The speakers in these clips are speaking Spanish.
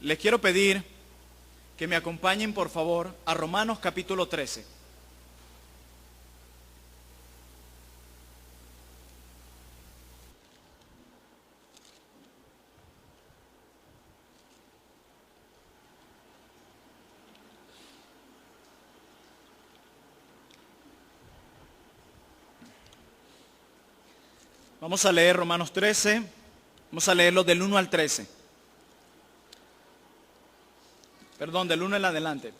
Les quiero pedir que me acompañen por favor a Romanos capítulo 13. Vamos a leer Romanos 13, vamos a leerlo del 1 al 13. Perdón, del 1 en adelante.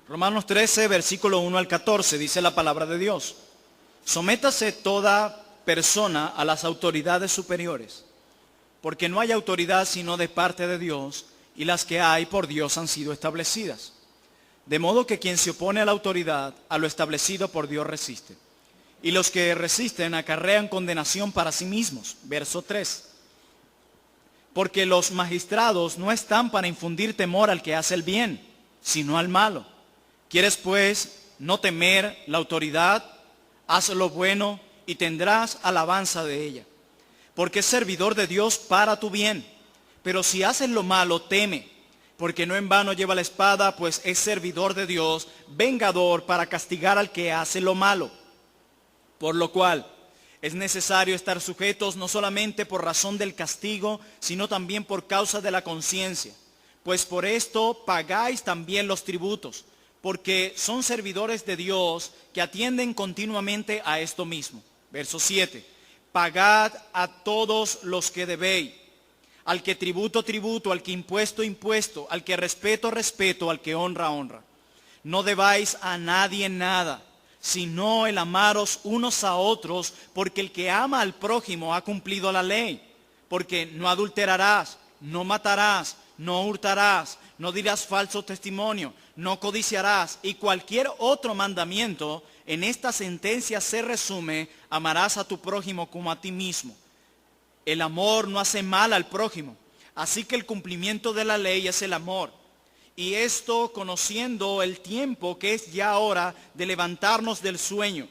Romanos 13, versículo 1 al 14, dice la palabra de Dios. Sométase toda persona a las autoridades superiores, porque no hay autoridad sino de parte de Dios, y las que hay por Dios han sido establecidas. De modo que quien se opone a la autoridad, a lo establecido por Dios resiste. Y los que resisten acarrean condenación para sí mismos. Verso 3. Porque los magistrados no están para infundir temor al que hace el bien, sino al malo. ¿Quieres pues no temer la autoridad? Haz lo bueno y tendrás alabanza de ella. Porque es servidor de Dios para tu bien. Pero si haces lo malo, teme. Porque no en vano lleva la espada, pues es servidor de Dios, vengador para castigar al que hace lo malo. Por lo cual es necesario estar sujetos no solamente por razón del castigo, sino también por causa de la conciencia. Pues por esto pagáis también los tributos, porque son servidores de Dios que atienden continuamente a esto mismo. Verso 7. Pagad a todos los que debéis. Al que tributo, tributo, al que impuesto, impuesto, al que respeto, respeto, al que honra, honra. No debáis a nadie nada, sino el amaros unos a otros, porque el que ama al prójimo ha cumplido la ley. Porque no adulterarás, no matarás, no hurtarás, no dirás falso testimonio, no codiciarás, y cualquier otro mandamiento, en esta sentencia se resume: amarás a tu prójimo como a ti mismo. El amor no hace mal al prójimo, así que el cumplimiento de la ley es el amor. Y esto conociendo el tiempo que es ya hora de levantarnos del sueño,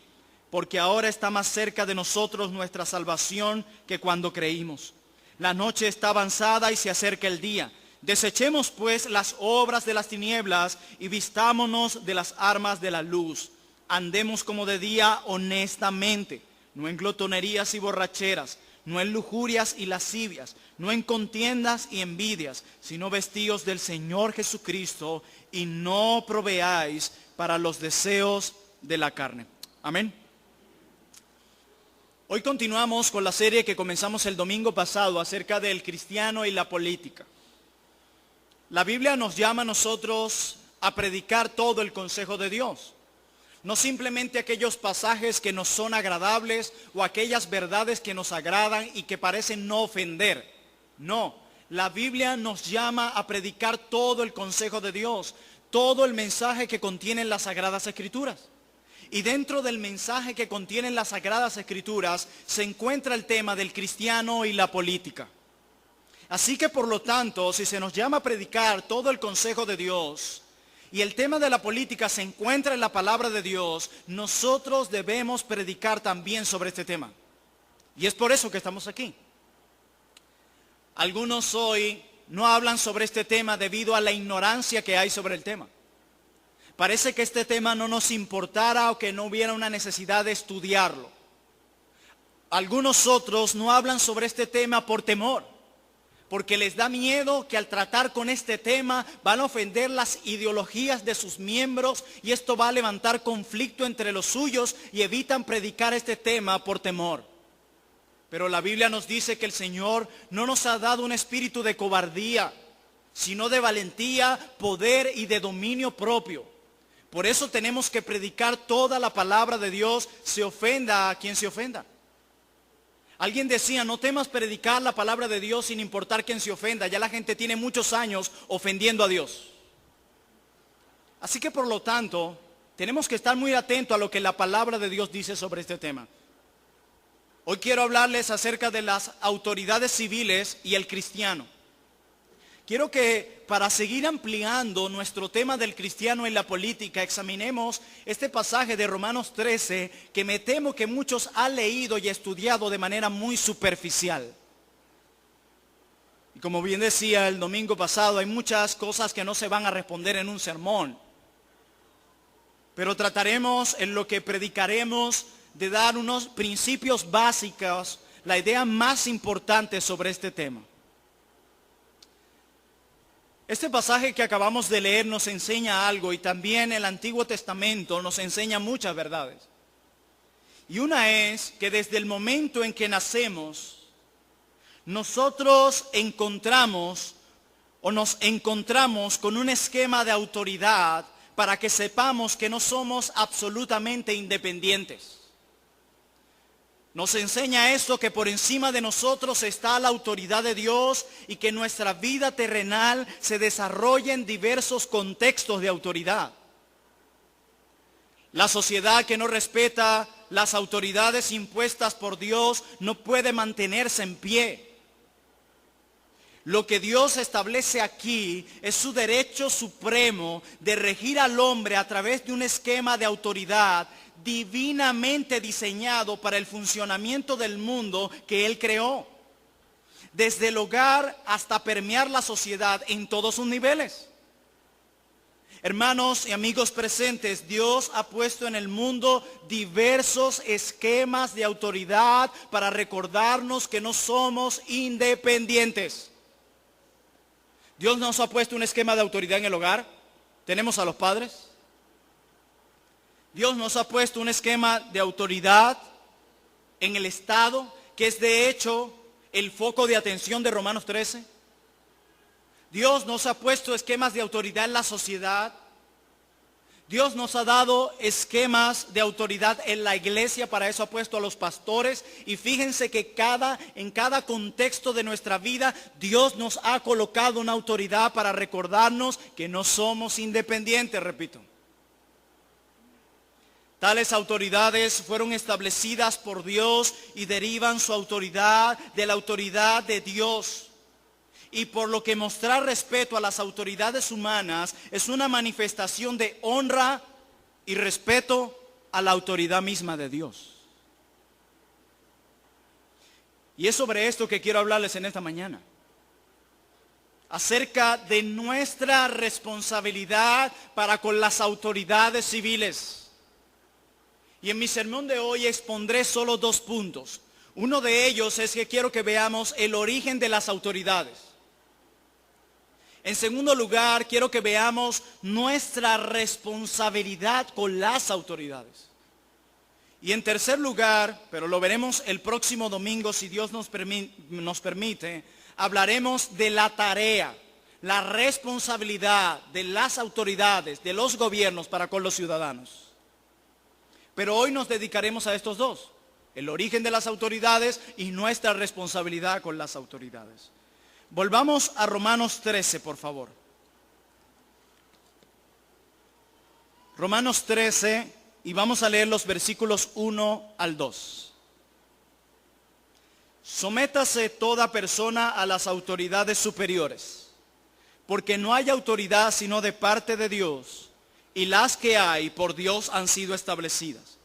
porque ahora está más cerca de nosotros nuestra salvación que cuando creímos. La noche está avanzada y se acerca el día. Desechemos pues las obras de las tinieblas y vistámonos de las armas de la luz. Andemos como de día honestamente, no en glotonerías y borracheras, no en lujurias y lascivias, no en contiendas y envidias, sino vestíos del Señor Jesucristo y no proveáis para los deseos de la carne. Amén. Hoy continuamos con la serie que comenzamos el domingo pasado acerca del cristiano y la política. La Biblia nos llama a nosotros a predicar todo el consejo de Dios. No simplemente aquellos pasajes que nos son agradables o aquellas verdades que nos agradan y que parecen no ofender. No, la Biblia nos llama a predicar todo el consejo de Dios, todo el mensaje que contienen las Sagradas Escrituras. Y dentro del mensaje que contienen las Sagradas Escrituras se encuentra el tema del cristiano y la política. Así que por lo tanto, si se nos llama a predicar todo el consejo de Dios, y el tema de la política se encuentra en la palabra de Dios, nosotros debemos predicar también sobre este tema. Y es por eso que estamos aquí. Algunos hoy no hablan sobre este tema debido a la ignorancia que hay sobre el tema. Parece que este tema no nos importara o que no hubiera una necesidad de estudiarlo. Algunos otros no hablan sobre este tema por temor, porque les da miedo que al tratar con este tema van a ofender las ideologías de sus miembros y esto va a levantar conflicto entre los suyos y evitan predicar este tema por temor. Pero la Biblia nos dice que el Señor no nos ha dado un espíritu de cobardía, sino de valentía, poder y de dominio propio. Por eso tenemos que predicar toda la palabra de Dios, se ofenda a quien se ofenda. Alguien decía, no temas predicar la palabra de Dios sin importar quién se ofenda. Ya la gente tiene muchos años ofendiendo a Dios. Así que por lo tanto, tenemos que estar muy atentos a lo que la palabra de Dios dice sobre este tema. Hoy quiero hablarles acerca de las autoridades civiles y el cristiano. Quiero que para seguir ampliando nuestro tema del cristiano en la política, examinemos este pasaje de Romanos 13, que me temo que muchos han leído y estudiado de manera muy superficial. Y como bien decía el domingo pasado, hay muchas cosas que no se van a responder en un sermón. Pero trataremos en lo que predicaremos de dar unos principios básicos, la idea más importante sobre este tema. Este pasaje que acabamos de leer nos enseña algo, y también el Antiguo Testamento nos enseña muchas verdades. Y una es que desde el momento en que nacemos, nosotros nos encontramos con un esquema de autoridad para que sepamos que no somos absolutamente independientes. Nos enseña esto, que por encima de nosotros está la autoridad de Dios y que nuestra vida terrenal se desarrolla en diversos contextos de autoridad. La sociedad que no respeta las autoridades impuestas por Dios no puede mantenerse en pie. Lo que Dios establece aquí es su derecho supremo de regir al hombre a través de un esquema de autoridad divinamente diseñado para el funcionamiento del mundo que Él creó, desde el hogar hasta permear la sociedad en todos sus niveles. Hermanos y amigos presentes, Dios ha puesto en el mundo diversos esquemas de autoridad para recordarnos que no somos independientes. Dios nos ha puesto un esquema de autoridad en el hogar. Tenemos a los padres. Dios nos ha puesto un esquema de autoridad en el Estado, que es de hecho el foco de atención de Romanos 13. Dios nos ha puesto esquemas de autoridad en la sociedad. Dios nos ha dado esquemas de autoridad en la iglesia, para eso ha puesto a los pastores. Y fíjense que en cada contexto de nuestra vida, Dios nos ha colocado una autoridad para recordarnos que no somos independientes, repito. Tales autoridades fueron establecidas por Dios y derivan su autoridad de la autoridad de Dios. Y por lo que mostrar respeto a las autoridades humanas es una manifestación de honra y respeto a la autoridad misma de Dios. Y es sobre esto que quiero hablarles en esta mañana. Acerca de nuestra responsabilidad para con las autoridades civiles. Y en mi sermón de hoy expondré solo 2 puntos. Uno de ellos es que quiero que veamos el origen de las autoridades. En segundo lugar, quiero que veamos nuestra responsabilidad con las autoridades. Y en tercer lugar, pero lo veremos el próximo domingo si Dios nos permite, hablaremos de la tarea, la responsabilidad de las autoridades, de los gobiernos para con los ciudadanos. Pero hoy nos dedicaremos a estos 2, el origen de las autoridades y nuestra responsabilidad con las autoridades. Volvamos a Romanos 13, por favor. Romanos 13, y vamos a leer los versículos 1 al 2. Sométase toda persona a las autoridades superiores, porque no hay autoridad sino de parte de Dios, y las que hay por Dios han sido establecidas.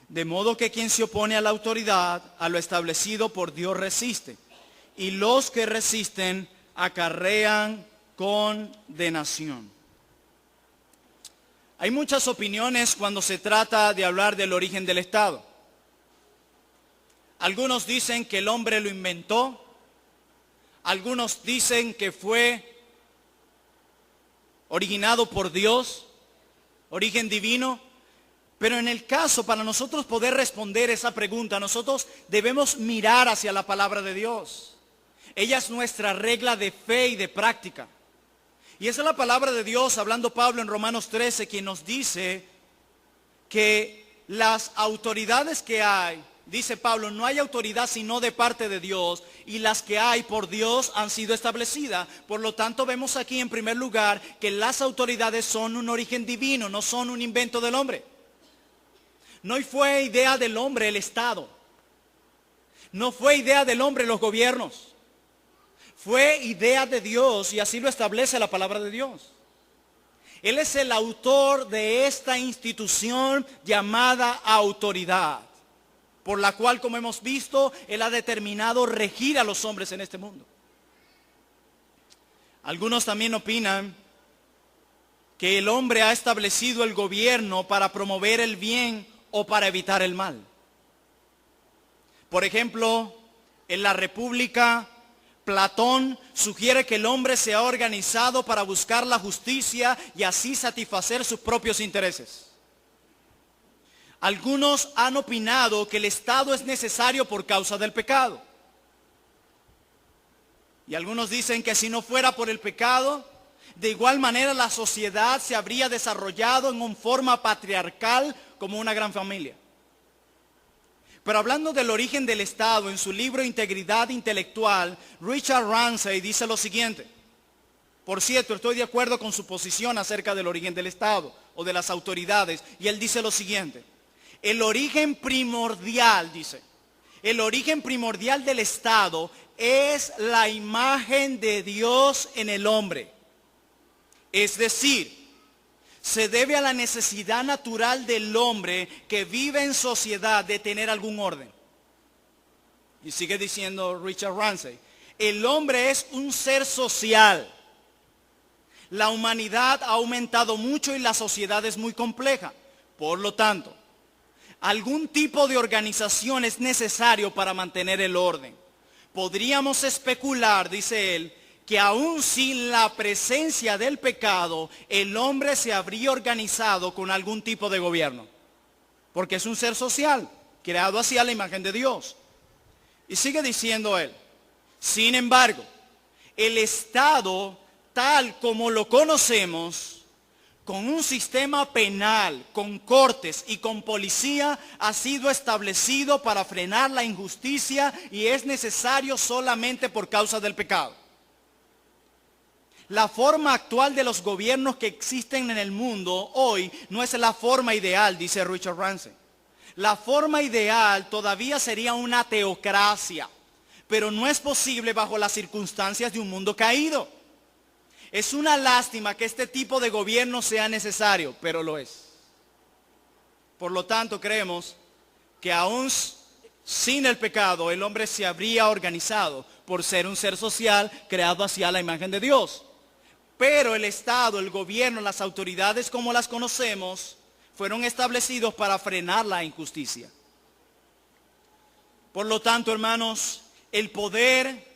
De modo que quien se opone a la autoridad, a lo establecido por Dios resiste. Y los que resisten acarrean condenación. Hay muchas opiniones cuando se trata de hablar del origen del Estado. Algunos dicen que el hombre lo inventó. Algunos dicen que fue originado por Dios, origen divino. Pero en el caso, para nosotros poder responder esa pregunta, nosotros debemos mirar hacia la palabra de Dios. Ella es nuestra regla de fe y de práctica. Y esa es la palabra de Dios, hablando Pablo en Romanos 13, quien nos dice que las autoridades que hay, dice Pablo, no hay autoridad sino de parte de Dios, y las que hay por Dios han sido establecidas. Por lo tanto, vemos aquí en primer lugar que las autoridades son un origen divino, no son un invento del hombre. No fue idea del hombre el Estado. No fue idea del hombre los gobiernos. Fue idea de Dios y así lo establece la palabra de Dios. Él es el autor de esta institución llamada autoridad, por la cual, como hemos visto, Él ha determinado regir a los hombres en este mundo. Algunos también opinan que el hombre ha establecido el gobierno para promover el bien o para evitar el mal. Por ejemplo, en la República, Platón sugiere que el hombre se ha organizado para buscar la justicia y así satisfacer sus propios intereses. Algunos han opinado que el Estado es necesario por causa del pecado. Y algunos dicen que si no fuera por el pecado, de igual manera la sociedad se habría desarrollado en una forma patriarcal como una gran familia. Pero hablando del origen del Estado, en su libro Integridad Intelectual, Richard Ramsey dice lo siguiente. Por cierto, estoy de acuerdo con su posición acerca del origen del Estado o de las autoridades. Y él dice lo siguiente. El origen primordial, dice, el origen primordial del Estado es la imagen de Dios en el hombre. Es decir, se debe a la necesidad natural del hombre que vive en sociedad de tener algún orden. Y sigue diciendo Richard Ramsey, el hombre es un ser social. La humanidad ha aumentado mucho y la sociedad es muy compleja. Por lo tanto, algún tipo de organización es necesario para mantener el orden. Podríamos especular, dice él, que aún sin la presencia del pecado, el hombre se habría organizado con algún tipo de gobierno. Porque es un ser social, creado así a la imagen de Dios. Y sigue diciendo él, sin embargo, el Estado, tal como lo conocemos, con un sistema penal, con cortes y con policía, ha sido establecido para frenar la injusticia y es necesario solamente por causa del pecado. La forma actual de los gobiernos que existen en el mundo hoy no es la forma ideal, dice Richard Ramsey. La forma ideal todavía sería una teocracia, pero no es posible bajo las circunstancias de un mundo caído. Es una lástima que este tipo de gobierno sea necesario, pero lo es. Por lo tanto, creemos que aún sin el pecado, el hombre se habría organizado por ser un ser social creado hacia la imagen de Dios. Pero el Estado, el gobierno, las autoridades como las conocemos, fueron establecidos para frenar la injusticia. Por lo tanto, hermanos, el poder,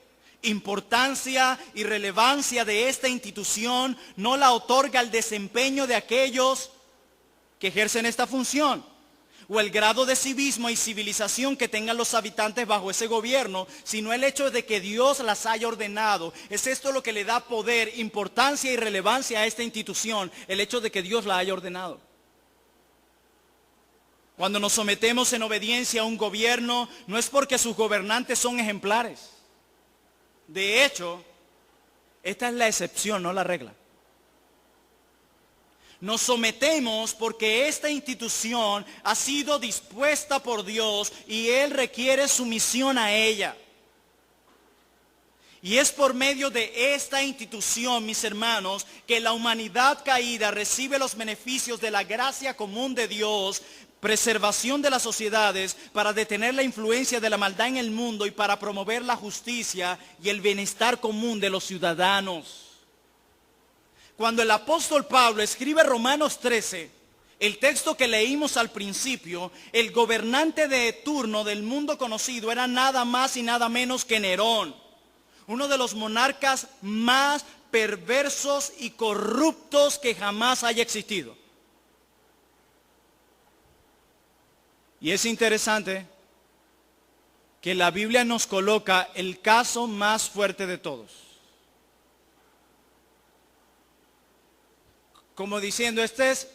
importancia y relevancia de esta institución no la otorga el desempeño de aquellos que ejercen esta función, o el grado de civismo y civilización que tengan los habitantes bajo ese gobierno, sino el hecho de que Dios las haya ordenado. Es esto lo que le da poder, importancia y relevancia a esta institución, el hecho de que Dios la haya ordenado. Cuando nos sometemos en obediencia a un gobierno, no es porque sus gobernantes son ejemplares. De hecho, esta es la excepción, no la regla. Nos sometemos porque esta institución ha sido dispuesta por Dios y Él requiere sumisión a ella. Y es por medio de esta institución, mis hermanos, que la humanidad caída recibe los beneficios de la gracia común de Dios, preservación de las sociedades para detener la influencia de la maldad en el mundo y para promover la justicia y el bienestar común de los ciudadanos. Cuando el apóstol Pablo escribe Romanos 13, el texto que leímos al principio, el gobernante de turno del mundo conocido era nada más y nada menos que Nerón, uno de los monarcas más perversos y corruptos que jamás haya existido. Y es interesante que la Biblia nos coloca el caso más fuerte de todos. Como diciendo, este es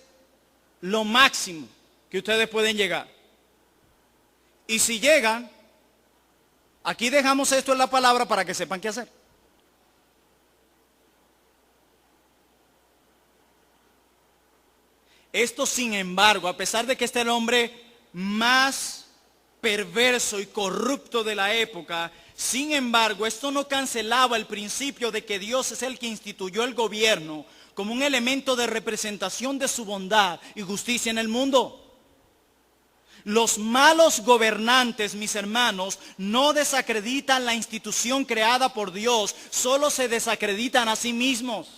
lo máximo que ustedes pueden llegar. Y si llegan, aquí dejamos esto en la palabra para que sepan qué hacer. Esto, sin embargo, a pesar de que este es el hombre más perverso y corrupto de la época. Sin embargo, esto no cancelaba el principio de que Dios es el que instituyó el gobierno como un elemento de representación de su bondad y justicia en el mundo. Los malos gobernantes, mis hermanos, no desacreditan la institución creada por Dios, solo se desacreditan a sí mismos.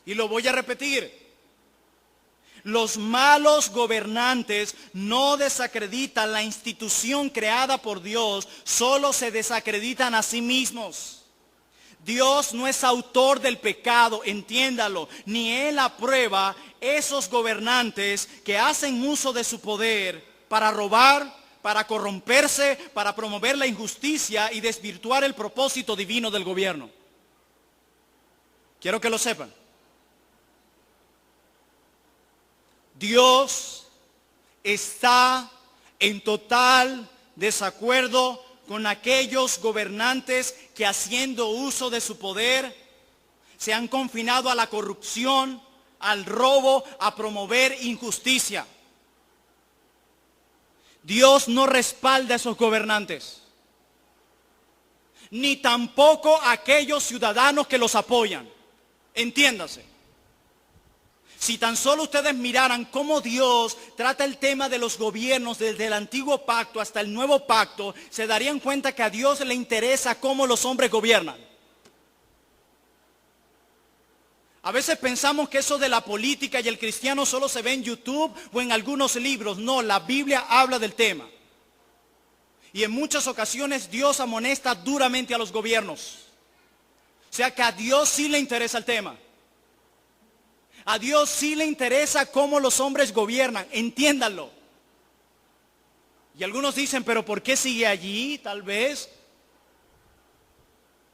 Y lo voy a repetir. Los malos gobernantes no desacreditan la institución creada por Dios, solo se desacreditan a sí mismos. Dios no es autor del pecado, entiéndalo, ni Él aprueba esos gobernantes que hacen uso de su poder para robar, para corromperse, para promover la injusticia y desvirtuar el propósito divino del gobierno. Quiero que lo sepan. Dios está en total desacuerdo con aquellos gobernantes que haciendo uso de su poder se han confinado a la corrupción, al robo, a promover injusticia. Dios no respalda a esos gobernantes, ni tampoco a aquellos ciudadanos que los apoyan. Entiéndase. Si tan solo ustedes miraran cómo Dios trata el tema de los gobiernos desde el antiguo pacto hasta el nuevo pacto, se darían cuenta que a Dios le interesa cómo los hombres gobiernan. A veces pensamos que eso de la política y el cristiano solo se ve en YouTube o en algunos libros. No, la Biblia habla del tema. Y en muchas ocasiones Dios amonesta duramente a los gobiernos. O sea que a Dios sí le interesa el tema. A Dios sí le interesa cómo los hombres gobiernan, entiéndanlo. Y algunos dicen, pero ¿por qué sigue allí? Tal vez.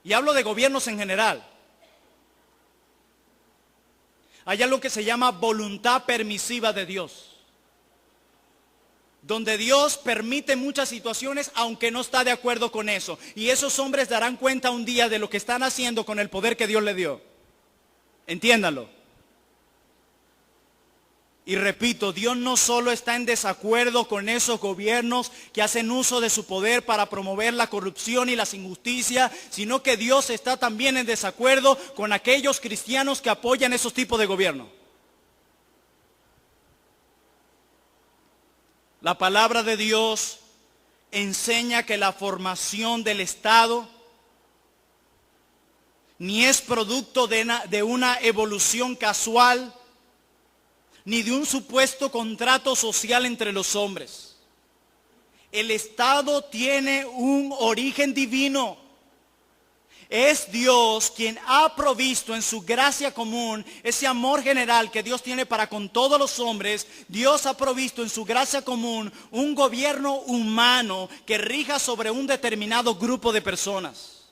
Y hablo de gobiernos en general. Hay algo que se llama voluntad permisiva de Dios. Donde Dios permite muchas situaciones aunque no está de acuerdo con eso. Y esos hombres darán cuenta un día de lo que están haciendo con el poder que Dios le dio. Entiéndanlo. Y repito, Dios no solo está en desacuerdo con esos gobiernos que hacen uso de su poder para promover la corrupción y las injusticias, sino que Dios está también en desacuerdo con aquellos cristianos que apoyan esos tipos de gobierno. La palabra de Dios enseña que la formación del Estado ni es producto de una evolución casual, ni de un supuesto contrato social entre los hombres. El Estado tiene un origen divino. Es Dios quien ha provisto en su gracia común ese amor general que Dios tiene para con todos los hombres. Dios ha provisto en su gracia común un gobierno humano que rija sobre un determinado grupo de personas.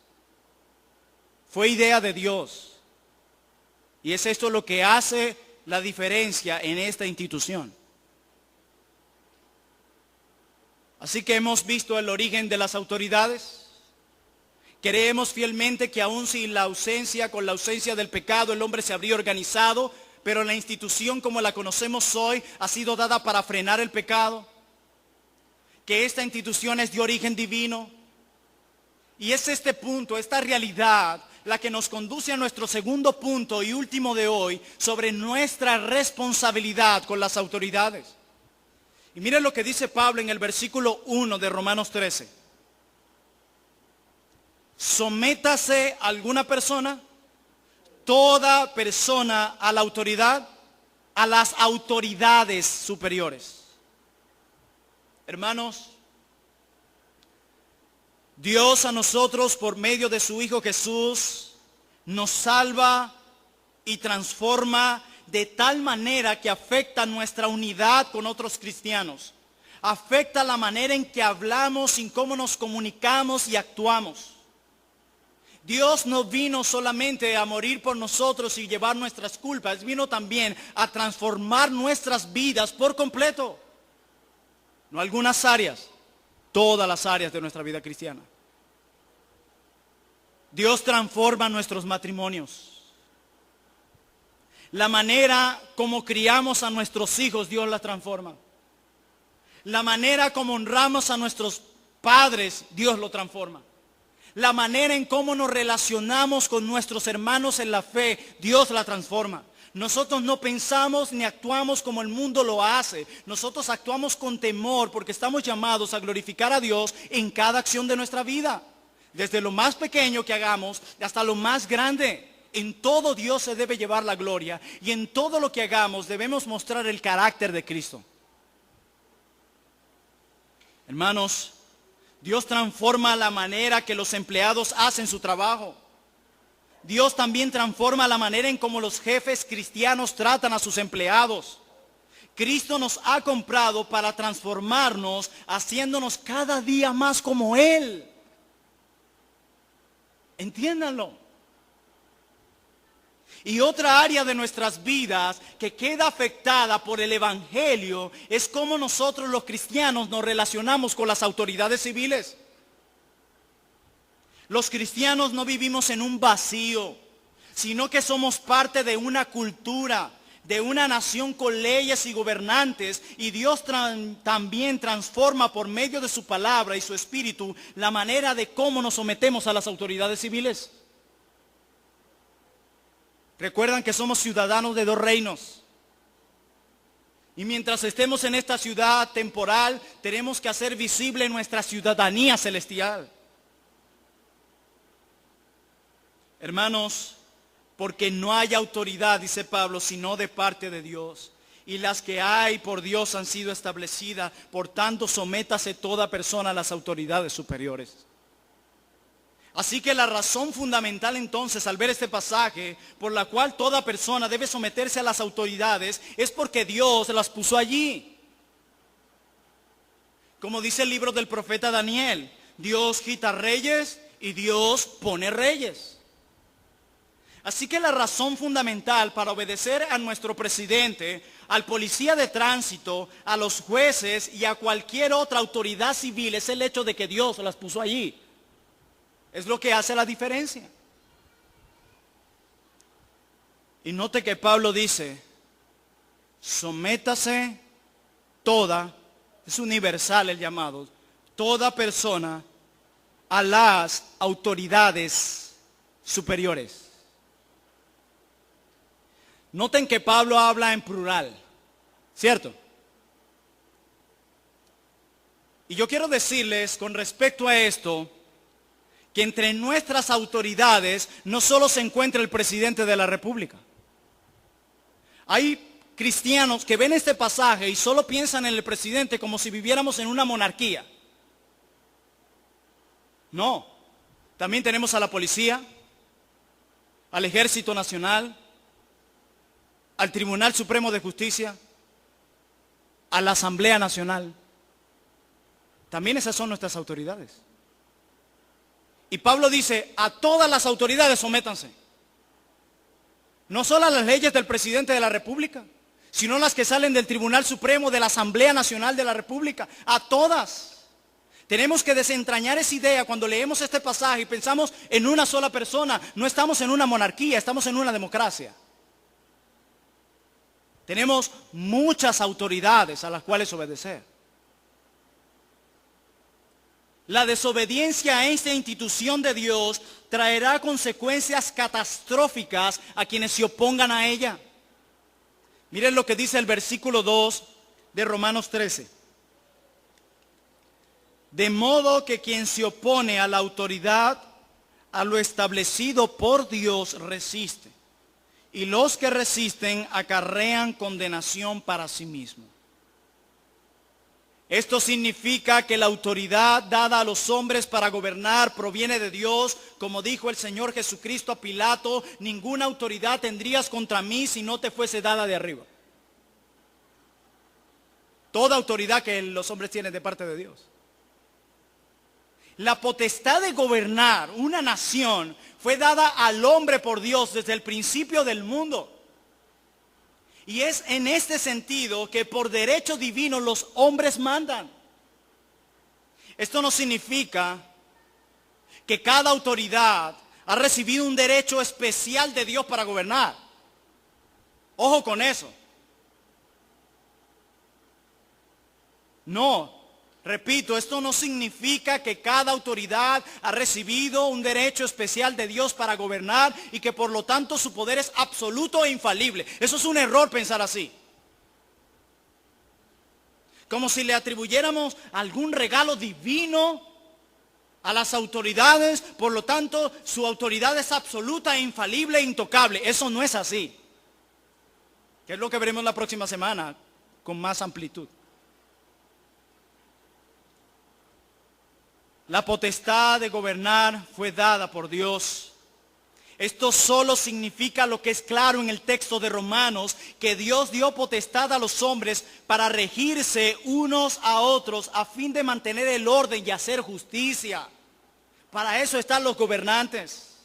Fue idea de Dios. Y es esto lo que hace la diferencia en esta institución. Así que hemos visto el origen de las autoridades. Creemos fielmente que aún sin la ausencia, con la ausencia del pecado, el hombre se habría organizado, pero la institución como la conocemos hoy ha sido dada para frenar el pecado. Que esta institución es de origen divino. Y es este punto, esta realidad, la que nos conduce a nuestro segundo punto y último de hoy sobre nuestra responsabilidad con las autoridades. Y miren lo que dice Pablo en el versículo 1 de Romanos 13. Sométase a alguna persona, toda persona a la autoridad, a las autoridades superiores. Hermanos, Dios a nosotros por medio de su Hijo Jesús nos salva y transforma de tal manera que afecta nuestra unidad con otros cristianos. Afecta la manera en que hablamos y cómo nos comunicamos y actuamos. Dios no vino solamente a morir por nosotros y llevar nuestras culpas, vino también a transformar nuestras vidas por completo. No algunas áreas, todas las áreas de nuestra vida cristiana. Dios transforma nuestros matrimonios. La manera como criamos a nuestros hijos, Dios la transforma. La manera como honramos a nuestros padres, Dios lo transforma. La manera en cómo nos relacionamos con nuestros hermanos en la fe, Dios la transforma. Nosotros no pensamos ni actuamos como el mundo lo hace. Nosotros actuamos con temor porque estamos llamados a glorificar a Dios en cada acción de nuestra vida. Desde lo más pequeño que hagamos hasta lo más grande. En todo Dios se debe llevar la gloria y en todo lo que hagamos debemos mostrar el carácter de Cristo. Hermanos, Dios transforma la manera que los empleados hacen su trabajo. Dios también transforma la manera en cómo los jefes cristianos tratan a sus empleados. Cristo nos ha comprado para transformarnos, haciéndonos cada día más como Él. Entiéndanlo. Y otra área de nuestras vidas que queda afectada por el Evangelio es cómo nosotros los cristianos nos relacionamos con las autoridades civiles. Los cristianos no vivimos en un vacío, sino que somos parte de una cultura, de una nación con leyes y gobernantes, y Dios también transforma por medio de su palabra y su espíritu la manera de cómo nos sometemos a las autoridades civiles. Recuerdan que somos ciudadanos de 2 reinos. Y mientras estemos en esta ciudad temporal, tenemos que hacer visible nuestra ciudadanía celestial. Hermanos, porque no hay autoridad, dice Pablo, sino de parte de Dios. Y las que hay por Dios han sido establecidas. Por tanto, sométase toda persona a las autoridades superiores. Así que la razón fundamental entonces al ver este pasaje por la cual toda persona debe someterse a las autoridades es porque Dios las puso allí. Como dice el libro del profeta Daniel, Dios quita reyes y Dios pone reyes. Así que la razón fundamental para obedecer a nuestro presidente, al policía de tránsito, a los jueces y a cualquier otra autoridad civil es el hecho de que Dios las puso allí. Es lo que hace la diferencia. Y note que Pablo dice, sométase toda, es universal el llamado, toda persona a las autoridades superiores. Noten que Pablo habla en plural, ¿cierto? Y yo quiero decirles con respecto a esto, que entre nuestras autoridades no solo se encuentra el presidente de la República. Hay cristianos que ven este pasaje y solo piensan en el presidente como si viviéramos en una monarquía. No, también tenemos a la policía, al Ejército Nacional, al Tribunal Supremo de Justicia, a la Asamblea Nacional. También esas son nuestras autoridades. Y Pablo dice, a todas las autoridades sométanse. No solo a las leyes del presidente de la República, sino las que salen del Tribunal Supremo, de la Asamblea Nacional de la República. A todas. Tenemos que desentrañar esa idea cuando leemos este pasaje y pensamos en una sola persona. No estamos en una monarquía, estamos en una democracia. Tenemos muchas autoridades a las cuales obedecer. La desobediencia a esta institución de Dios traerá consecuencias catastróficas a quienes se opongan a ella. Miren lo que dice el versículo 2 de Romanos 13. De modo que quien se opone a la autoridad, a lo establecido por Dios, resiste. Y los que resisten acarrean condenación para sí mismos. Esto significa que la autoridad dada a los hombres para gobernar proviene de Dios. Como dijo el Señor Jesucristo a Pilato, ninguna autoridad tendrías contra mí si no te fuese dada de arriba. Toda autoridad que los hombres tienen de parte de Dios. La potestad de gobernar una nación fue dada al hombre por Dios desde el principio del mundo. Y es en este sentido que por derecho divino los hombres mandan. Esto no significa que cada autoridad ha recibido un derecho especial de Dios para gobernar. Ojo con eso. No, repito, esto no significa que cada autoridad ha recibido un derecho especial de Dios para gobernar y que por lo tanto su poder es absoluto e infalible. Eso es un error pensar así. Como si le atribuyéramos algún regalo divino a las autoridades, por lo tanto su autoridad es absoluta e infalible e intocable. Eso no es así. Que es lo que veremos la próxima semana con más amplitud. La potestad de gobernar fue dada por Dios. Esto solo significa lo que es claro en el texto de Romanos, que Dios dio potestad a los hombres para regirse unos a otros a fin de mantener el orden y hacer justicia. Para eso están los gobernantes.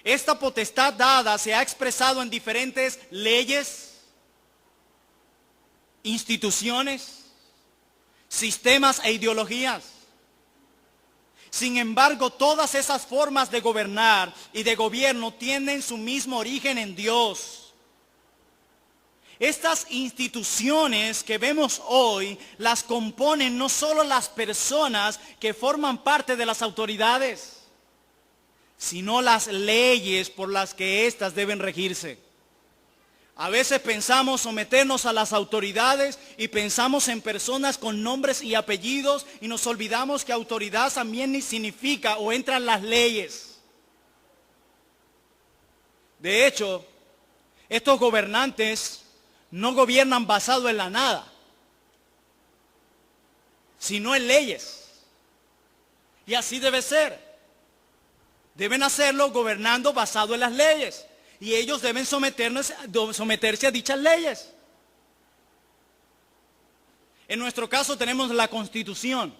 Esta potestad dada se ha expresado en diferentes leyes, instituciones, sistemas e ideologías. Sin embargo, todas esas formas de gobernar y de gobierno tienen su mismo origen en Dios. Estas instituciones que vemos hoy las componen no solo las personas que forman parte de las autoridades, sino las leyes por las que éstas deben regirse. A veces pensamos someternos a las autoridades y pensamos en personas con nombres y apellidos y nos olvidamos que autoridad también significa o entran las leyes. De hecho, estos gobernantes no gobiernan basado en la nada, sino en leyes. Y así debe ser. Deben hacerlo gobernando basado en las leyes. Y ellos deben someterse a dichas leyes. En nuestro caso tenemos la Constitución,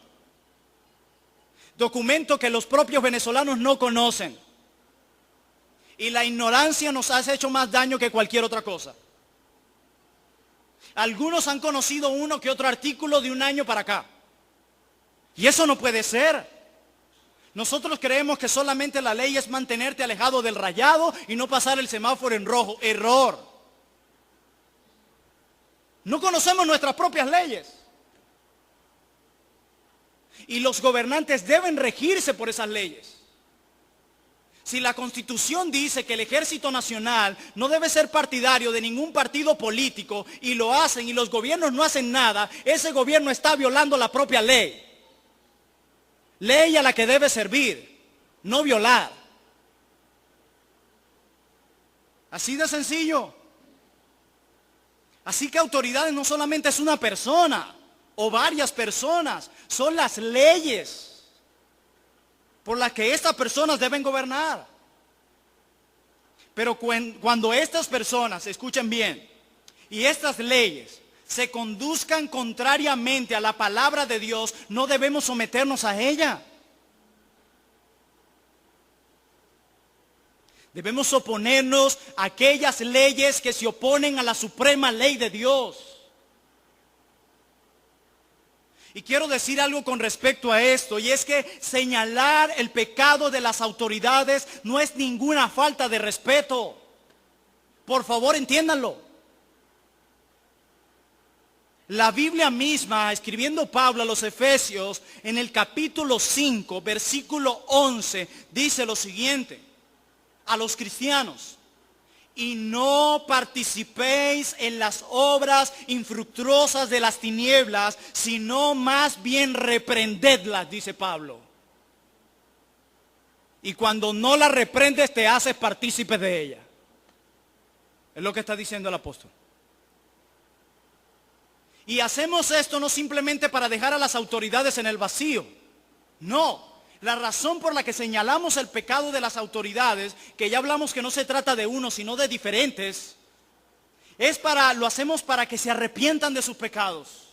documento que los propios venezolanos no conocen. Y la ignorancia nos ha hecho más daño que cualquier otra cosa. Algunos han conocido uno que otro artículo de un año para acá. Y eso no puede ser. Nosotros creemos que solamente la ley es mantenerte alejado del rayado y no pasar el semáforo en rojo. Error. No conocemos nuestras propias leyes. Y los gobernantes deben regirse por esas leyes. Si la Constitución dice que el Ejército Nacional no debe ser partidario de ningún partido político y lo hacen y los gobiernos no hacen nada, ese gobierno está violando la propia ley. Ley a la que debe servir, no violar. Así de sencillo. Así que autoridades no solamente es una persona o varias personas, son las leyes por las que estas personas deben gobernar. Pero cuando estas personas, escuchen bien, y estas leyes se conduzcan contrariamente a la palabra de Dios, no debemos someternos a ella. Debemos oponernos a aquellas leyes que se oponen a la suprema ley de Dios. Y quiero decir algo con respecto a esto, y es que señalar el pecado de las autoridades no es ninguna falta de respeto. Por favor, entiéndanlo. La Biblia misma, escribiendo Pablo a los Efesios, en el capítulo 5, versículo 11, dice lo siguiente, a los cristianos: y no participéis en las obras infructuosas de las tinieblas, sino más bien reprendedlas, dice Pablo. Y cuando no las reprendes, te haces partícipe de ella. Es lo que está diciendo el apóstol. Y hacemos esto no simplemente para dejar a las autoridades en el vacío. No, la razón por la que señalamos el pecado de las autoridades, que ya hablamos que no se trata de uno, sino de diferentes, lo hacemos para que se arrepientan de sus pecados,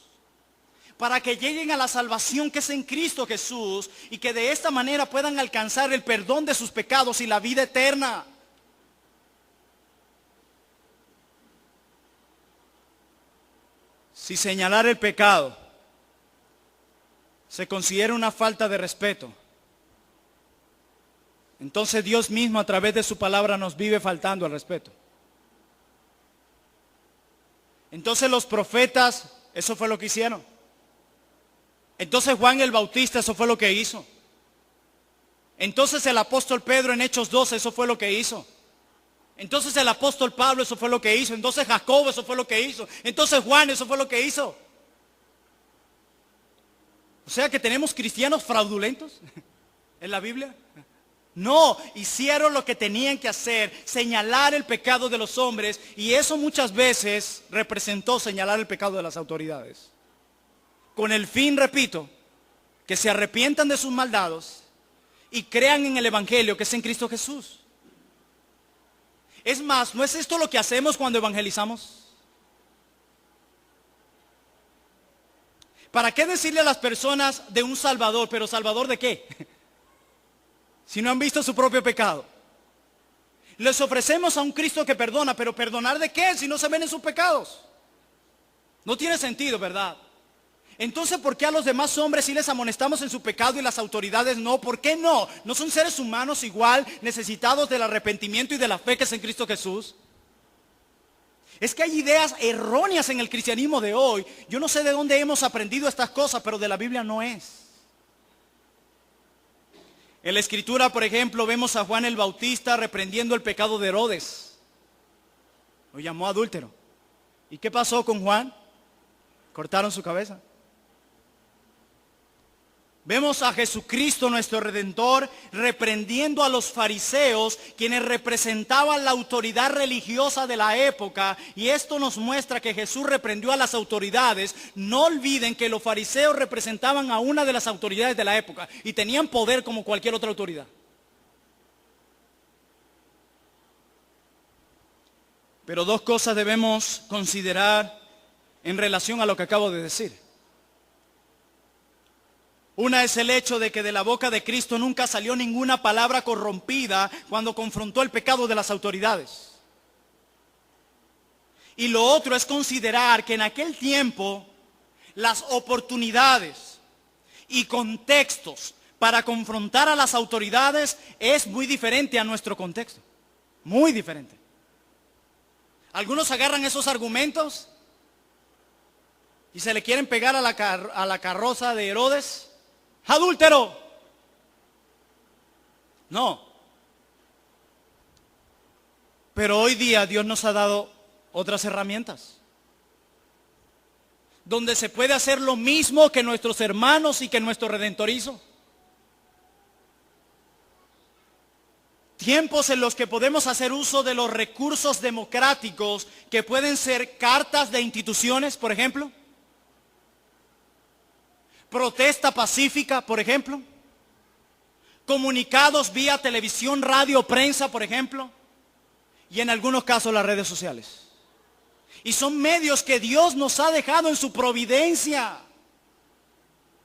para que lleguen a la salvación que es en Cristo Jesús y que de esta manera puedan alcanzar el perdón de sus pecados y la vida eterna. Si señalar el pecado se considera una falta de respeto, entonces Dios mismo a través de su palabra nos vive faltando al respeto. Entonces los profetas, eso fue lo que hicieron. Entonces Juan el Bautista, eso fue lo que hizo. Entonces el apóstol Pedro en Hechos 12, eso fue lo que hizo. Entonces el apóstol Pablo, eso fue lo que hizo. Entonces Jacobo, eso fue lo que hizo. Entonces Juan, eso fue lo que hizo. O sea que tenemos cristianos fraudulentos en la Biblia. No, hicieron lo que tenían que hacer, señalar el pecado de los hombres, y eso muchas veces representó señalar el pecado de las autoridades. Con el fin, repito, que se arrepientan de sus maldades y crean en el Evangelio que es en Cristo Jesús. Es más, ¿no es esto lo que hacemos cuando evangelizamos? ¿Para qué decirle a las personas de un Salvador? ¿Pero Salvador de qué? Si no han visto su propio pecado. Les ofrecemos a un Cristo que perdona, pero ¿perdonar de qué? Si no se ven en sus pecados. No tiene sentido, ¿verdad? Entonces, ¿por qué a los demás hombres sí les amonestamos en su pecado y las autoridades no? ¿Por qué no? ¿No son seres humanos igual, necesitados del arrepentimiento y de la fe que es en Cristo Jesús? Es que hay ideas erróneas en el cristianismo de hoy. Yo no sé de dónde hemos aprendido estas cosas, pero de la Biblia no es. En la Escritura, por ejemplo, vemos a Juan el Bautista reprendiendo el pecado de Herodes. Lo llamó adúltero. ¿Y qué pasó con Juan? Cortaron su cabeza. Vemos a Jesucristo, nuestro Redentor, reprendiendo a los fariseos, quienes representaban la autoridad religiosa de la época. Y esto nos muestra que Jesús reprendió a las autoridades. No olviden que los fariseos representaban a una de las autoridades de la época y tenían poder como cualquier otra autoridad. Pero dos cosas debemos considerar en relación a lo que acabo de decir. Una es el hecho de que de la boca de Cristo nunca salió ninguna palabra corrompida cuando confrontó el pecado de las autoridades. Y lo otro es considerar que en aquel tiempo las oportunidades y contextos para confrontar a las autoridades es muy diferente a nuestro contexto. Muy diferente. Algunos agarran esos argumentos y se le quieren pegar a la carroza de Herodes. ¡Adúltero! No. Pero hoy día Dios nos ha dado otras herramientas, donde se puede hacer lo mismo que nuestros hermanos y que nuestro Redentor hizo. Tiempos en los que podemos hacer uso de los recursos democráticos, que pueden ser cartas de instituciones, por ejemplo. Protesta pacífica, por ejemplo. Comunicados vía televisión, radio, prensa, por ejemplo. Y en algunos casos las redes sociales. Y son medios que Dios nos ha dejado en su providencia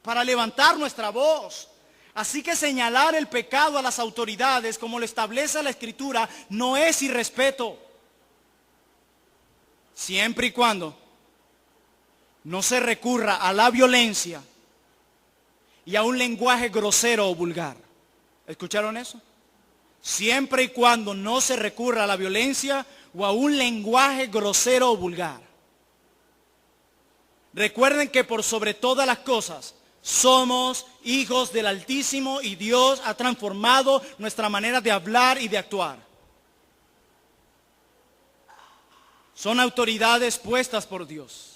para levantar nuestra voz. Así que señalar el pecado a las autoridades, como lo establece la Escritura, no es irrespeto. Siempre y cuando no se recurra a la violencia y a un lenguaje grosero o vulgar. ¿Escucharon eso? Siempre y cuando no se recurra a la violencia o a un lenguaje grosero o vulgar. Recuerden que por sobre todas las cosas somos hijos del Altísimo y Dios ha transformado nuestra manera de hablar y de actuar. Son autoridades puestas por Dios.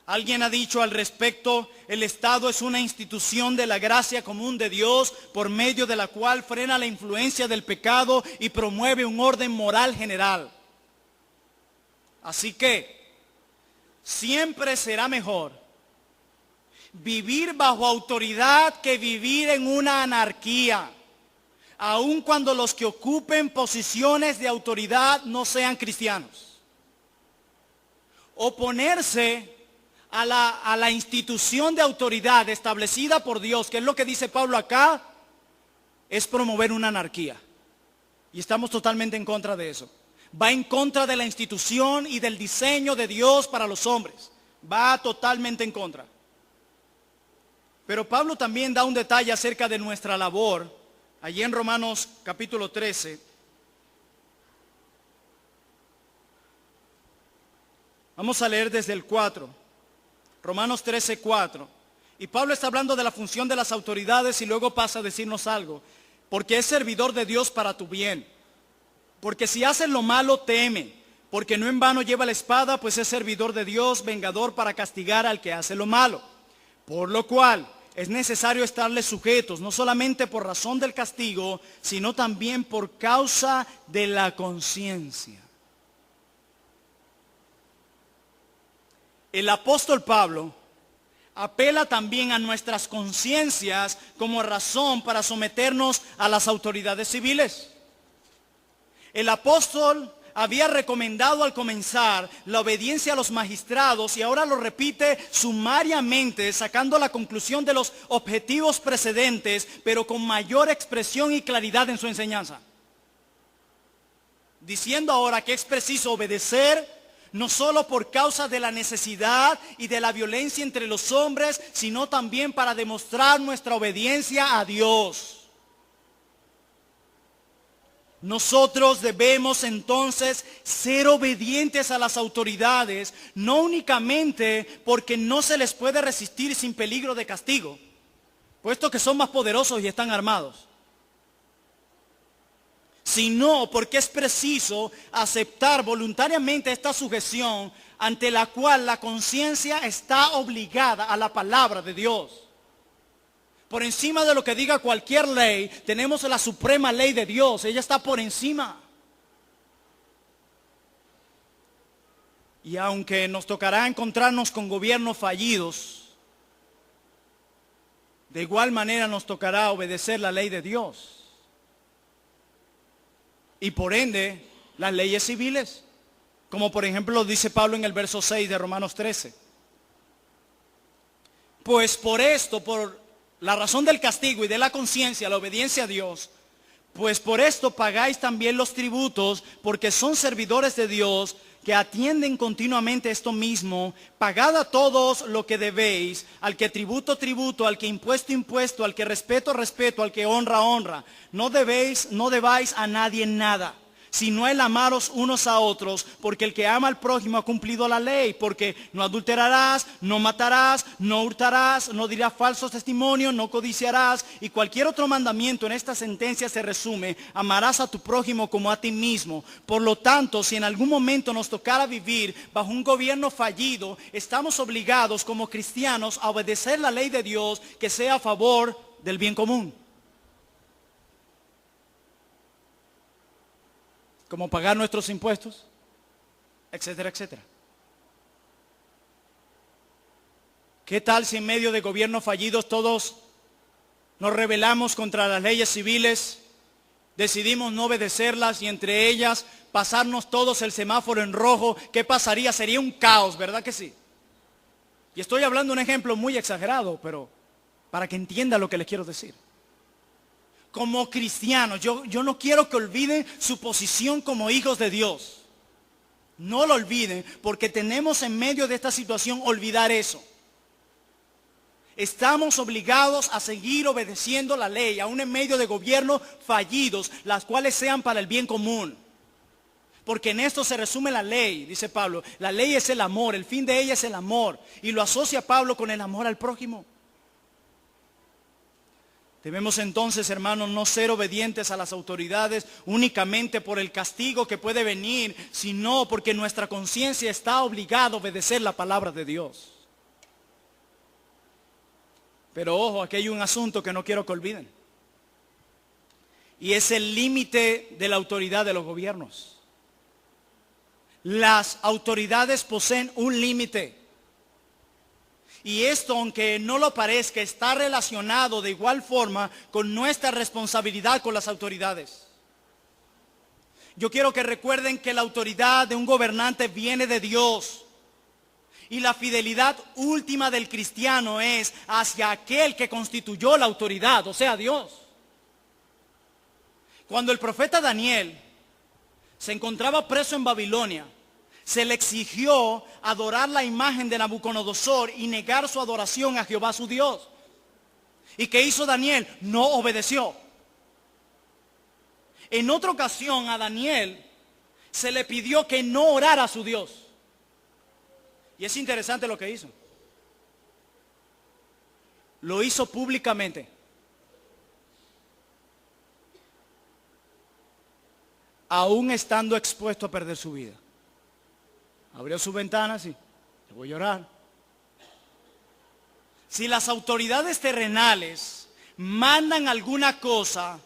Alguien ha dicho al respecto, el Estado es una institución de la gracia común de Dios por medio de la cual frena la influencia del pecado y promueve un orden moral general. Así que siempre será mejor vivir bajo autoridad que vivir en una anarquía, aun cuando los que ocupen posiciones de autoridad no sean cristianos. Oponerse a la institución de autoridad establecida por Dios, que es lo que dice Pablo acá, es promover una anarquía. Y estamos totalmente en contra de eso. Va en contra de la institución y del diseño de Dios para los hombres. Va totalmente en contra. Pero Pablo también da un detalle acerca de nuestra labor. Allí en Romanos capítulo 13. Vamos a leer desde el 4. Romanos 13, 4. Y Pablo está hablando de la función de las autoridades y luego pasa a decirnos algo. Porque es servidor de Dios para tu bien. Porque si haces lo malo, teme. Porque no en vano lleva la espada, pues es servidor de Dios, vengador para castigar al que hace lo malo. Por lo cual es necesario estarles sujetos, no solamente por razón del castigo, sino también por causa de la conciencia. El apóstol Pablo apela también a nuestras conciencias como razón para someternos a las autoridades civiles. El apóstol había recomendado al comenzar la obediencia a los magistrados y ahora lo repite sumariamente, sacando la conclusión de los objetivos precedentes, pero con mayor expresión y claridad en su enseñanza. Diciendo ahora que es preciso obedecer no solo por causa de la necesidad y de la violencia entre los hombres, sino también para demostrar nuestra obediencia a Dios. Nosotros debemos entonces ser obedientes a las autoridades, no únicamente porque no se les puede resistir sin peligro de castigo, puesto que son más poderosos y están armados, sino porque es preciso aceptar voluntariamente esta sujeción ante la cual la conciencia está obligada a la palabra de Dios. Por encima de lo que diga cualquier ley, tenemos la suprema ley de Dios. Ella está por encima. Y aunque nos tocará encontrarnos con gobiernos fallidos, de igual manera nos tocará obedecer la ley de Dios. Y por ende, las leyes civiles. Como por ejemplo lo dice Pablo en el verso 6 de Romanos 13. Pues por esto, por la razón del castigo y de la conciencia, la obediencia a Dios, pues por esto pagáis también los tributos, porque son servidores de Dios que atienden continuamente esto mismo. Pagad a todos lo que debéis, al que tributo, tributo, al que impuesto, impuesto, al que respeto, respeto, al que honra, honra. No debáis a nadie nada, sino el amaros unos a otros, porque el que ama al prójimo ha cumplido la ley, porque no adulterarás, no matarás, no hurtarás, no dirás falsos testimonios, no codiciarás, y cualquier otro mandamiento en esta sentencia se resume: amarás a tu prójimo como a ti mismo. Por lo tanto, si en algún momento nos tocara vivir bajo un gobierno fallido, estamos obligados como cristianos a obedecer la ley de Dios que sea a favor del bien común. Como pagar nuestros impuestos, etcétera, etcétera. ¿Qué tal si en medio de gobiernos fallidos todos nos rebelamos contra las leyes civiles, decidimos no obedecerlas y entre ellas pasarnos todos el semáforo en rojo? ¿Qué pasaría? Sería un caos, ¿verdad que sí? Y estoy hablando de un ejemplo muy exagerado, pero para que entienda lo que les quiero decir. Como cristianos, yo no quiero que olviden su posición como hijos de Dios. No lo olviden, porque tenemos en medio de esta situación olvidar eso. Estamos obligados a seguir obedeciendo la ley, aún en medio de gobiernos fallidos, las cuales sean para el bien común. Porque en esto se resume la ley, dice Pablo. La ley es el amor, el fin de ella es el amor. Y lo asocia Pablo con el amor al prójimo. Debemos entonces, hermanos, no ser obedientes a las autoridades únicamente por el castigo que puede venir, sino porque nuestra conciencia está obligada a obedecer la palabra de Dios. Pero ojo, aquí hay un asunto que no quiero que olviden. Y es el límite de la autoridad de los gobiernos. Las autoridades poseen un límite. Y esto, aunque no lo parezca, está relacionado de igual forma con nuestra responsabilidad con las autoridades. Yo quiero que recuerden que la autoridad de un gobernante viene de Dios. Y la fidelidad última del cristiano es hacia aquel que constituyó la autoridad, o sea, Dios. Cuando el profeta Daniel se encontraba preso en Babilonia, se le exigió adorar la imagen de Nabucodonosor y negar su adoración a Jehová su Dios. ¿Y qué hizo Daniel? No obedeció. En otra ocasión a Daniel se le pidió que no orara a su Dios. Y es interesante lo que hizo. lo hizo públicamente. Aún estando expuesto a perder su vida. Abrió sus ventanas y le voy a llorar. Si las autoridades terrenales mandan alguna cosa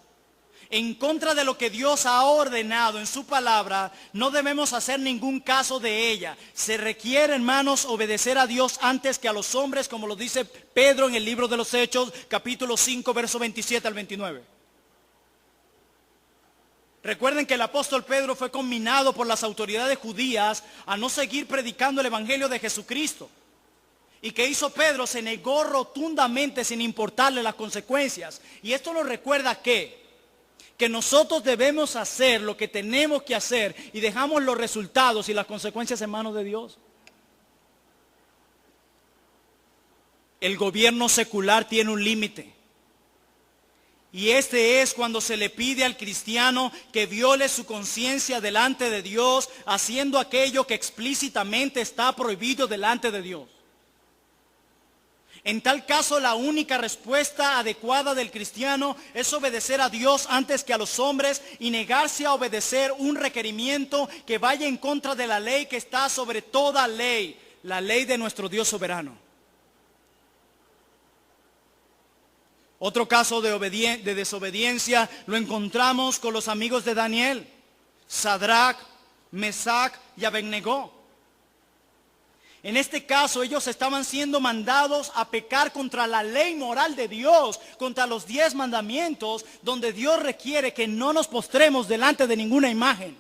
en contra de lo que Dios ha ordenado en su palabra, no debemos hacer ningún caso de ella. Se requiere, hermanos, obedecer a Dios antes que a los hombres, como lo dice Pedro en el libro de los Hechos, capítulo 5, verso 27 al 29. Recuerden que el apóstol Pedro fue conminado por las autoridades judías a no seguir predicando el evangelio de Jesucristo. ¿Y qué hizo Pedro? Se negó rotundamente sin importarle las consecuencias. Y esto nos recuerda que nosotros debemos hacer lo que tenemos que hacer y dejamos los resultados y las consecuencias en manos de Dios. El gobierno secular tiene un límite. Y este es cuando se le pide al cristiano que viole su conciencia delante de Dios, haciendo aquello que explícitamente está prohibido delante de Dios. En tal caso, la única respuesta adecuada del cristiano es obedecer a Dios antes que a los hombres y negarse a obedecer un requerimiento que vaya en contra de la ley que está sobre toda ley, la ley de nuestro Dios soberano. Otro caso de desobediencia lo encontramos con los amigos de Daniel, Sadrach, Mesach y Abednego. En este caso ellos estaban siendo mandados a pecar contra la ley moral de Dios, contra los 10 mandamientos, donde Dios requiere que no nos postremos delante de ninguna imagen.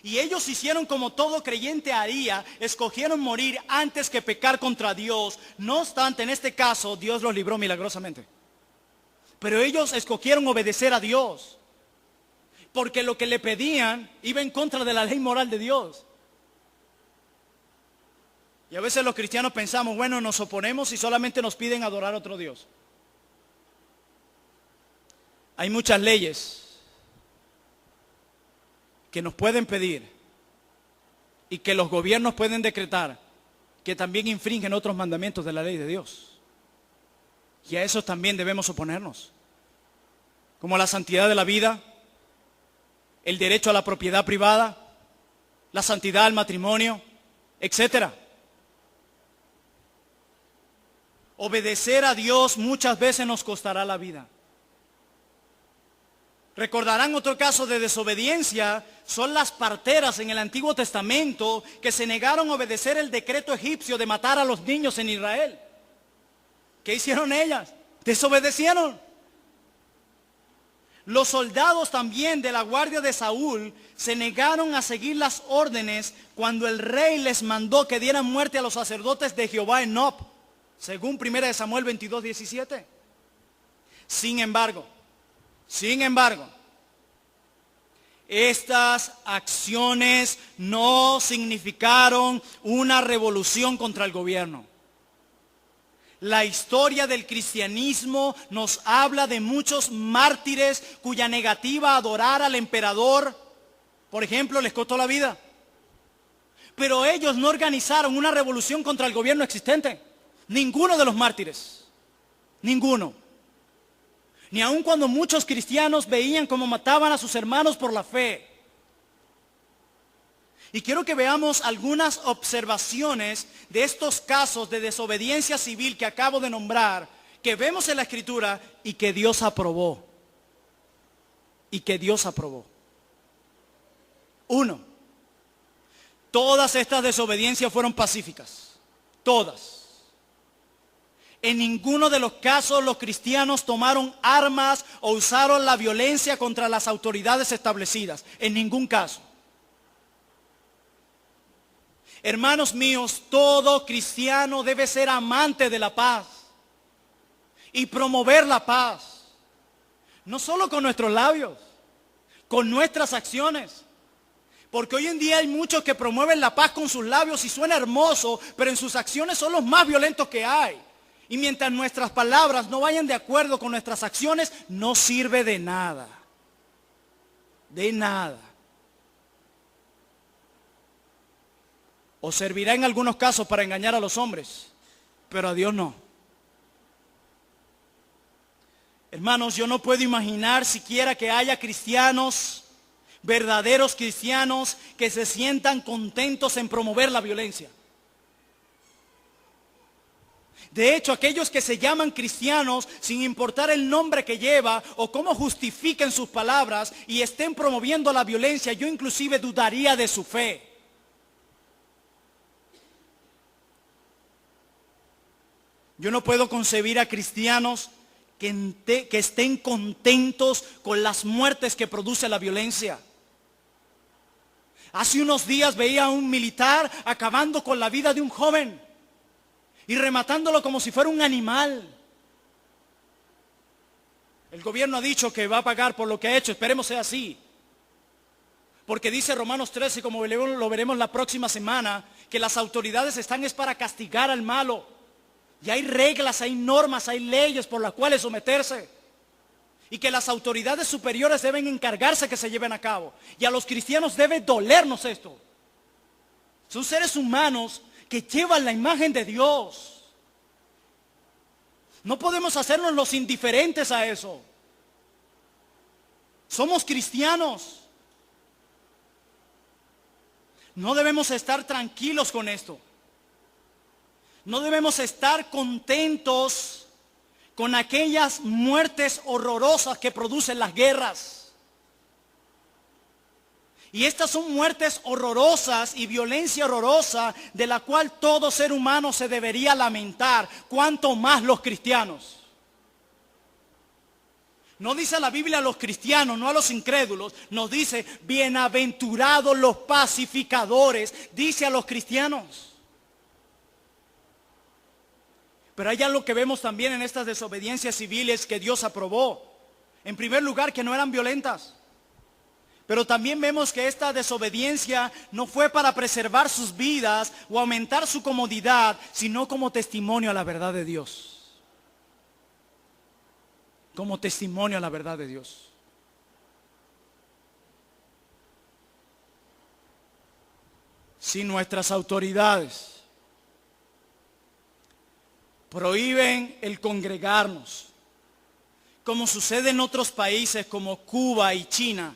Y ellos hicieron como todo creyente haría, escogieron morir antes que pecar contra Dios. No obstante, en este caso Dios los libró milagrosamente. Pero ellos escogieron obedecer a Dios, porque lo que le pedían iba en contra de la ley moral de Dios. Y a veces los cristianos pensamos, bueno, nos oponemos y solamente nos piden adorar a otro Dios. Hay muchas leyes que nos pueden pedir y que los gobiernos pueden decretar que también infringen otros mandamientos de la ley de Dios. Y a esos también debemos oponernos. Como la santidad de la vida, el derecho a la propiedad privada, la santidad al matrimonio, etcétera. Obedecer a Dios muchas veces nos costará la vida. Recordarán otro caso de desobediencia, son las parteras en el Antiguo Testamento que se negaron a obedecer el decreto egipcio de matar a los niños en Israel. ¿Qué hicieron ellas? Desobedecieron. Los soldados también de la guardia de Saúl se negaron a seguir las órdenes cuando el rey les mandó que dieran muerte a los sacerdotes de Jehová en Nob, según 1 Samuel 22, 17. Sin embargo, estas acciones no significaron una revolución contra el gobierno. La historia del cristianismo nos habla de muchos mártires cuya negativa a adorar al emperador, por ejemplo, les costó la vida. Pero ellos no organizaron una revolución contra el gobierno existente. Ninguno de los mártires. Ninguno. Ni aun cuando muchos cristianos veían cómo mataban a sus hermanos por la fe. Y quiero que veamos algunas observaciones de estos casos de desobediencia civil que acabo de nombrar, que vemos en la Escritura y que Dios aprobó. Uno, todas estas desobediencias fueron pacíficas. Todas. En ninguno de los casos los cristianos tomaron armas o usaron la violencia contra las autoridades establecidas. En ningún caso. Hermanos míos, todo cristiano debe ser amante de la paz y promover la paz. No solo con nuestros labios, con nuestras acciones. Porque hoy en día hay muchos que promueven la paz con sus labios y suena hermoso, pero en sus acciones son los más violentos que hay. Y mientras nuestras palabras no vayan de acuerdo con nuestras acciones, no sirve de nada. De nada. O servirá en algunos casos para engañar a los hombres, pero a Dios no. Hermanos, yo no puedo imaginar siquiera que haya cristianos, verdaderos cristianos, que se sientan contentos en promover la violencia. De hecho, aquellos que se llaman cristianos, sin importar el nombre que lleva o cómo justifiquen sus palabras y estén promoviendo la violencia, yo inclusive dudaría de su fe. Yo no puedo concebir a cristianos que estén contentos con las muertes que produce la violencia. Hace unos días veía a un militar acabando con la vida de un joven y rematándolo como si fuera un animal. El gobierno ha dicho que va a pagar por lo que ha hecho, esperemos sea así. Porque dice Romanos 13, como lo veremos la próxima semana, que las autoridades están para castigar al malo. Y hay reglas, hay normas, hay leyes por las cuales someterse. Y que las autoridades superiores deben encargarse que se lleven a cabo. Y a los cristianos debe dolernos esto. Son seres humanos que llevan la imagen de Dios. No podemos hacernos los indiferentes a eso. Somos cristianos. No debemos estar tranquilos con esto. No debemos estar contentos con aquellas muertes horrorosas que producen las guerras. Y estas son muertes horrorosas y violencia horrorosa de la cual todo ser humano se debería lamentar, cuanto más los cristianos. No dice la Biblia a los cristianos, no a los incrédulos, nos dice bienaventurados los pacificadores, dice a los cristianos. Pero hay algo que vemos también en estas desobediencias civiles que Dios aprobó. En primer lugar, que no eran violentas. Pero también vemos que esta desobediencia no fue para preservar sus vidas o aumentar su comodidad, sino como testimonio a la verdad de Dios. Como testimonio a la verdad de Dios. Si nuestras autoridades prohíben el congregarnos, como sucede en otros países como Cuba y China,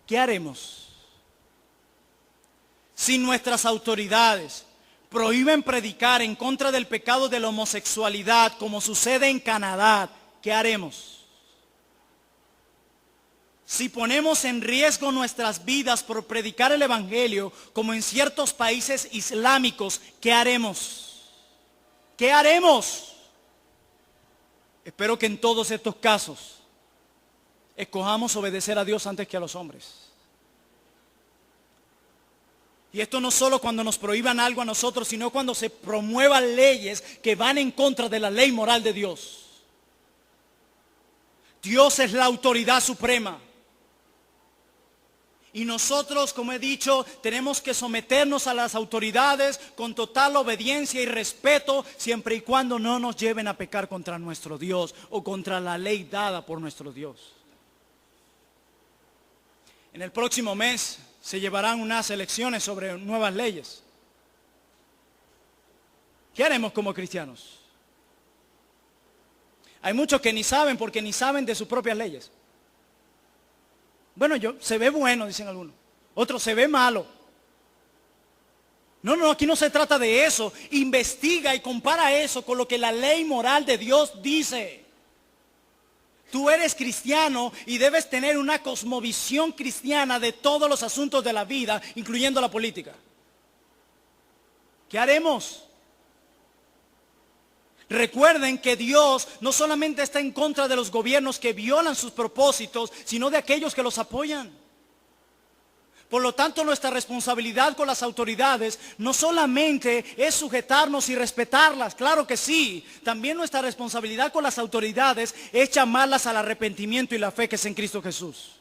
¿qué haremos? Si nuestras autoridades prohíben predicar en contra del pecado de la homosexualidad, como sucede en Canadá, ¿qué haremos? Si ponemos en riesgo nuestras vidas por predicar el evangelio, como en ciertos países islámicos, ¿qué haremos? ¿Qué haremos? Espero que en todos estos casos escojamos obedecer a Dios antes que a los hombres. Y esto no solo cuando nos prohíban algo a nosotros, sino cuando se promuevan leyes que van en contra de la ley moral de Dios. Dios es la autoridad suprema. Y nosotros, como he dicho, tenemos que someternos a las autoridades con total obediencia y respeto, siempre y cuando no nos lleven a pecar contra nuestro Dios o contra la ley dada por nuestro Dios. En el próximo mes se llevarán unas elecciones sobre nuevas leyes. ¿Qué haremos como cristianos? Hay muchos que ni saben porque ni saben de sus propias leyes. Bueno, se ve bueno, dicen algunos. Otros, se ve malo. No, aquí no se trata de eso. Investiga y compara eso con lo que la ley moral de Dios dice. Tú eres cristiano y debes tener una cosmovisión cristiana de todos los asuntos de la vida, incluyendo la política. ¿Qué haremos? Recuerden que Dios no solamente está en contra de los gobiernos que violan sus propósitos, sino de aquellos que los apoyan. Por lo tanto, nuestra responsabilidad con las autoridades no solamente es sujetarnos y respetarlas, claro que sí. También nuestra responsabilidad con las autoridades es llamarlas al arrepentimiento y la fe que es en Cristo Jesús.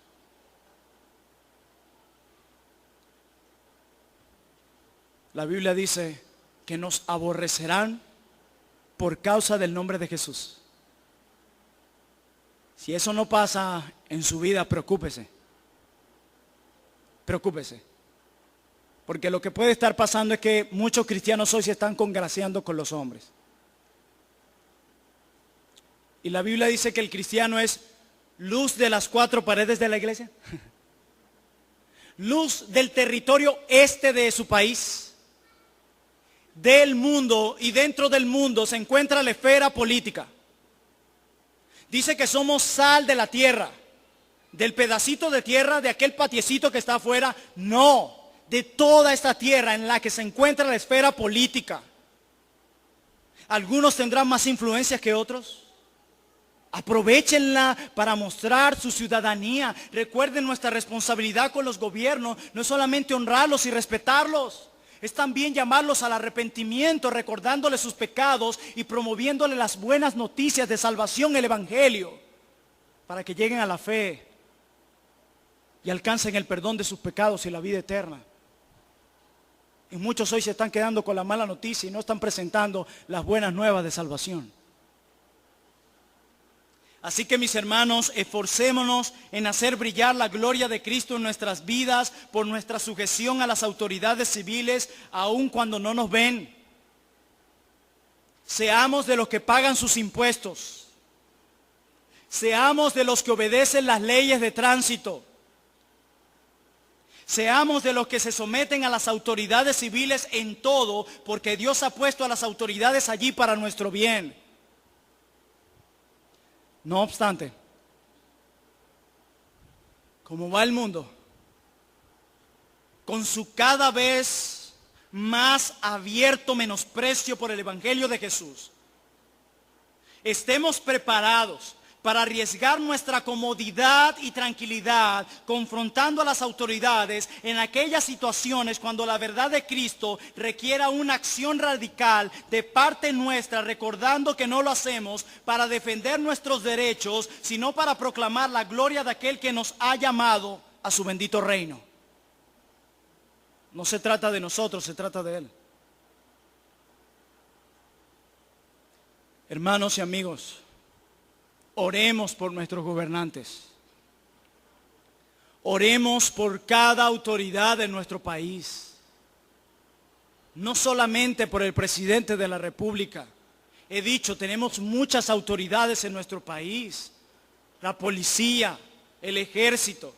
La Biblia dice que nos aborrecerán por causa del nombre de Jesús. Si eso no pasa en su vida, preocúpese. Preocúpese. Porque lo que puede estar pasando es que muchos cristianos hoy se están congraciando con los hombres. Y la Biblia dice que el cristiano es luz de las 4 paredes de la iglesia. Luz del territorio este de su país, del mundo, y dentro del mundo se encuentra la esfera política. Dice que somos sal de la tierra, del pedacito de tierra, de aquel patiecito que está afuera. No, de toda esta tierra en la que se encuentra la esfera política. Algunos tendrán más influencias que otros. Aprovéchenla para mostrar su ciudadanía. Recuerden, nuestra responsabilidad con los gobiernos no es solamente honrarlos y respetarlos, es también llamarlos al arrepentimiento, recordándoles sus pecados y promoviéndoles las buenas noticias de salvación, el evangelio, para que lleguen a la fe y alcancen el perdón de sus pecados y la vida eterna. Y muchos hoy se están quedando con la mala noticia y no están presentando las buenas nuevas de salvación. Así que, mis hermanos, esforcémonos en hacer brillar la gloria de Cristo en nuestras vidas por nuestra sujeción a las autoridades civiles, aun cuando no nos ven. Seamos de los que pagan sus impuestos. Seamos de los que obedecen las leyes de tránsito. Seamos de los que se someten a las autoridades civiles en todo, porque Dios ha puesto a las autoridades allí para nuestro bien. No obstante, como va el mundo, con su cada vez más abierto menosprecio por el Evangelio de Jesús, estemos preparados para arriesgar nuestra comodidad y tranquilidad, confrontando a las autoridades en aquellas situaciones cuando la verdad de Cristo requiera una acción radical de parte nuestra, recordando que no lo hacemos para defender nuestros derechos, sino para proclamar la gloria de aquel que nos ha llamado a su bendito reino. No se trata de nosotros, se trata de Él. Hermanos y amigos, oremos por nuestros gobernantes. Oremos por cada autoridad de nuestro país. No solamente por el presidente de la República. He dicho, tenemos muchas autoridades en nuestro país. La policía, el ejército,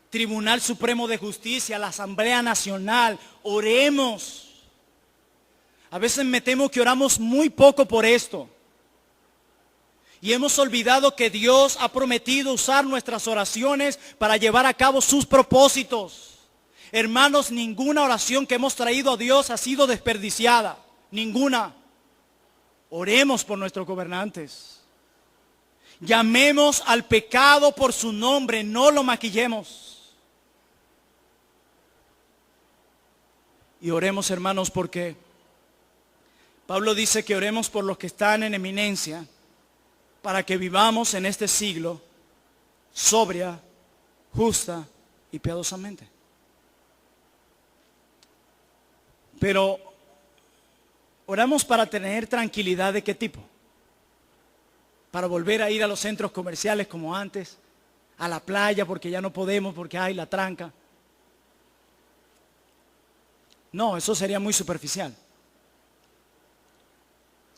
Tribunal Supremo de Justicia, la Asamblea Nacional. Oremos. A veces me temo que oramos muy poco por esto. Y hemos olvidado que Dios ha prometido usar nuestras oraciones para llevar a cabo sus propósitos. Hermanos, ninguna oración que hemos traído a Dios ha sido desperdiciada. Ninguna. Oremos por nuestros gobernantes. Llamemos al pecado por su nombre, no lo maquillemos. Y oremos, hermanos, porque Pablo dice que oremos por los que están en eminencia, para que vivamos en este siglo sobria, justa y piadosamente. Pero oramos para tener tranquilidad. ¿De qué tipo? Para volver a ir a los centros comerciales como antes, a la playa porque ya no podemos, porque hay la tranca. No, eso sería muy superficial.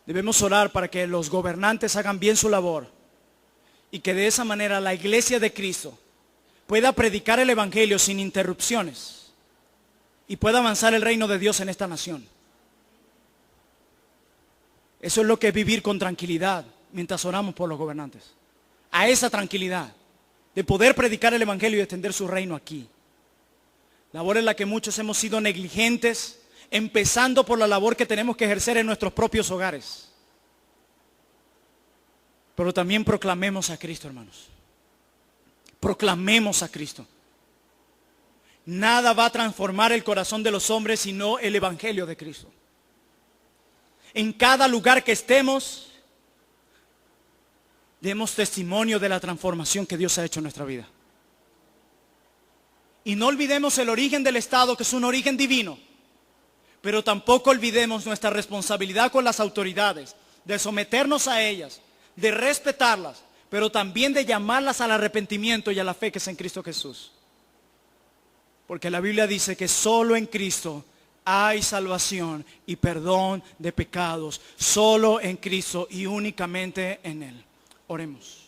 Debemos orar para que los gobernantes hagan bien su labor y que de esa manera la iglesia de Cristo pueda predicar el evangelio sin interrupciones y pueda avanzar el reino de Dios en esta nación. Eso es lo que es vivir con tranquilidad mientras oramos por los gobernantes. A esa tranquilidad de poder predicar el evangelio y extender su reino aquí. Labor en la que muchos hemos sido negligentes, empezando por la labor que tenemos que ejercer en nuestros propios hogares. Pero también proclamemos a Cristo, hermanos. Proclamemos a Cristo. Nada va a transformar el corazón de los hombres sino el evangelio de Cristo. En cada lugar que estemos, demos testimonio de la transformación que Dios ha hecho en nuestra vida. Y no olvidemos el origen del Estado, que es un origen divino. Pero tampoco olvidemos nuestra responsabilidad con las autoridades, de someternos a ellas, de respetarlas, pero también de llamarlas al arrepentimiento y a la fe que es en Cristo Jesús. Porque la Biblia dice que solo en Cristo hay salvación y perdón de pecados. Solo en Cristo y únicamente en Él. Oremos.